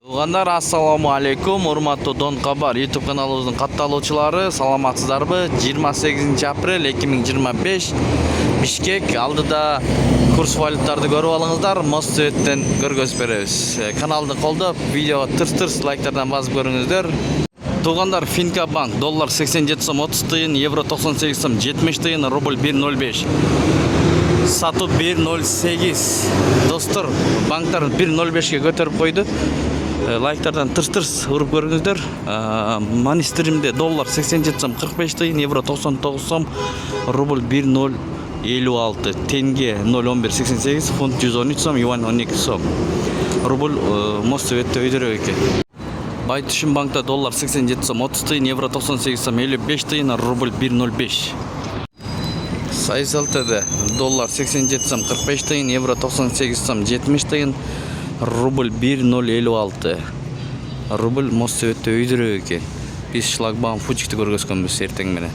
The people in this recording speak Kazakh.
Туугандар, ассаламу алейкум. Урматтуу Дон Кабар YouTube каналыбыздын катталуучулары, саламатсыздарбы? 28 апрель 2025 Бишкек алдыда курс валюталарды көрүп алыңыздар. Моссветтен көргөзүп беребиз. Каналды колдоп, видеого тырс-тырс лайктардан басып көрүңүздөр. Туугандар, Финка банк доллар 87 сом 30 тыйын, евро 98 сом 70 тыйын, рубль 1.05. Сату 1.08. Достор, банктар 1.05ге көтөрүп койду. Лайктардан тырс-тырс уруп көрүңүздөр. Манистеримде доллар 87 сом 45 тыйын, евро 99 сом, рубль 1.056, тенге 0.1188, фунт 113 сом, юань 12 сом. Рубль Моссветте өйдөрөк экен. Байтүшүн банкта доллар 87 сом 30 тыйын, евро 98 сом 55 тыйын, рубль 1.05. Сайсалтеде доллар 87 сом 45 тыйын, евро 98 сом 70 тыйын, рубль 1.056. Рубль Моссветте өйдөрөк экен. Биз шлагбаум фучикти көргөзгөнбүз эртең менен.